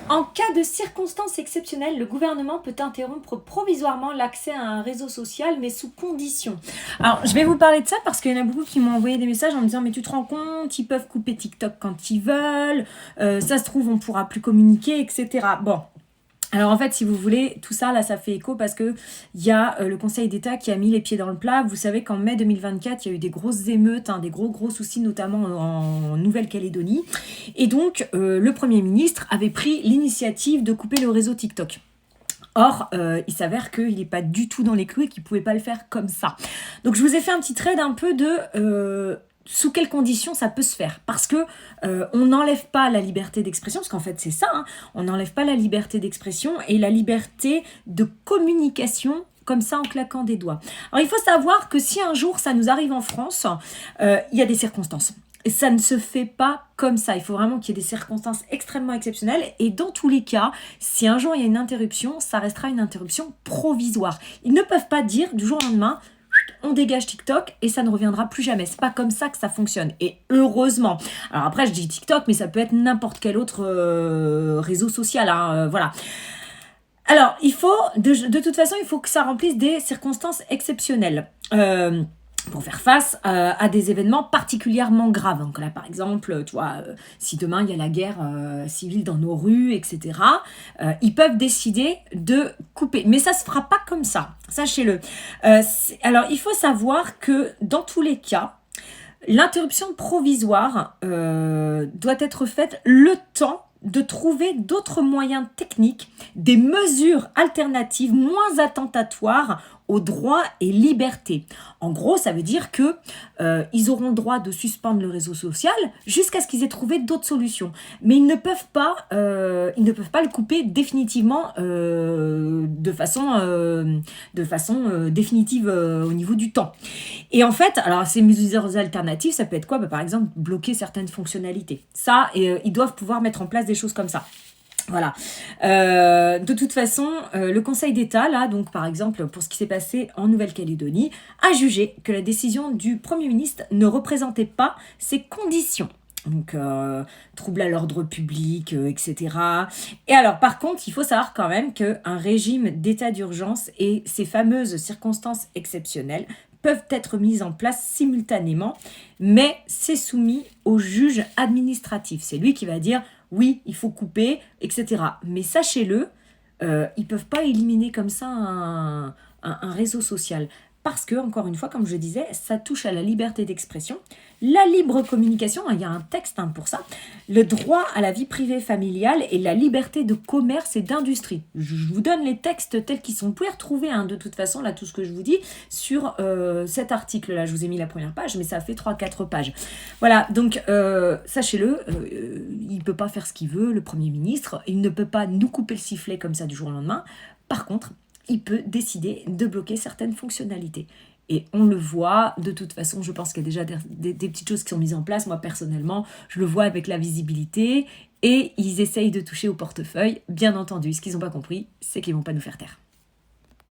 En cas de circonstances exceptionnelles, le gouvernement peut interrompre provisoirement l'accès à un réseau social, mais sous condition. Alors, je vais vous parler de ça parce qu'il y en a beaucoup qui m'ont envoyé des messages en me disant « Mais tu te rends compte, ils peuvent couper TikTok quand ils veulent, ça se trouve, on pourra plus communiquer, etc. » Bon. Alors en fait, si vous voulez, tout ça, là, ça fait écho parce que il y a le Conseil d'État qui a mis les pieds dans le plat. Vous savez qu'en mai 2024, il y a eu des grosses émeutes, des gros soucis, notamment en Nouvelle-Calédonie. Et donc, le Premier ministre avait pris l'initiative de couper le réseau TikTok. Or, il s'avère qu'il n'est pas du tout dans les clous et qu'il ne pouvait pas le faire comme ça. Donc, je vous ai fait un petit trade un peu de sous quelles conditions ça peut se faire. Parce que on n'enlève pas la liberté d'expression, parce qu'en fait, c'est ça, on n'enlève pas la liberté d'expression et la liberté de communication comme ça en claquant des doigts. Alors, il faut savoir que si un jour ça nous arrive en France, il y a des circonstances. Et ça ne se fait pas comme ça. Il faut vraiment qu'il y ait des circonstances extrêmement exceptionnelles. Et dans tous les cas, si un jour il y a une interruption, ça restera une interruption provisoire. Ils ne peuvent pas dire du jour au lendemain, on dégage TikTok et ça ne reviendra plus jamais. C'est pas comme ça que ça fonctionne. Et heureusement. Alors après, je dis TikTok, mais ça peut être n'importe quel autre réseau social. Voilà. Alors, de toute façon, il faut que ça remplisse des circonstances exceptionnelles. Pour faire face à des événements particulièrement graves. Donc là, par exemple, tu vois, si demain il y a la guerre civile dans nos rues, etc., ils peuvent décider de couper. Mais ça ne se fera pas comme ça, sachez-le. Alors, il faut savoir que dans tous les cas, l'interruption provisoire doit être faite le temps de trouver d'autres moyens techniques, des mesures alternatives moins attentatoires aux droits et libertés. En gros, ça veut dire que ils auront le droit de suspendre le réseau social jusqu'à ce qu'ils aient trouvé d'autres solutions. Mais ils ne peuvent pas le couper définitivement de façon définitive au niveau du temps. Et en fait, alors ces mesures alternatives, ça peut être quoi ? Par exemple, bloquer certaines fonctionnalités. Ça, ils doivent pouvoir mettre en place des choses comme ça. Voilà. De toute façon, le Conseil d'État, là, donc par exemple, pour ce qui s'est passé en Nouvelle-Calédonie, a jugé que la décision du Premier ministre ne représentait pas ses conditions. Donc, trouble à l'ordre public, etc. Et alors, par contre, il faut savoir quand même qu'un régime d'état d'urgence et ces fameuses circonstances exceptionnelles peuvent être mises en place simultanément, mais c'est soumis au juge administratif. C'est lui qui va dire oui, il faut couper, etc. Mais sachez-le, ils ne peuvent pas éliminer comme ça un réseau social. Parce que, encore une fois, comme je disais, ça touche à la liberté d'expression, la libre communication, il y a un texte pour ça, le droit à la vie privée familiale et la liberté de commerce et d'industrie. Je vous donne les textes tels qu'ils sont. Vous pouvez retrouver de toute façon là tout ce que je vous dis sur cet article-là. Je vous ai mis la première page, mais ça fait 3-4 pages. Voilà, donc sachez-le, il ne peut pas faire ce qu'il veut, le Premier ministre. Il ne peut pas nous couper le sifflet comme ça du jour au lendemain. Par contre, il peut décider de bloquer certaines fonctionnalités. Et on le voit, de toute façon, je pense qu'il y a déjà des petites choses qui sont mises en place. Moi, personnellement, je le vois avec la visibilité et ils essayent de toucher au portefeuille. Bien entendu, ce qu'ils n'ont pas compris, c'est qu'ils ne vont pas nous faire taire.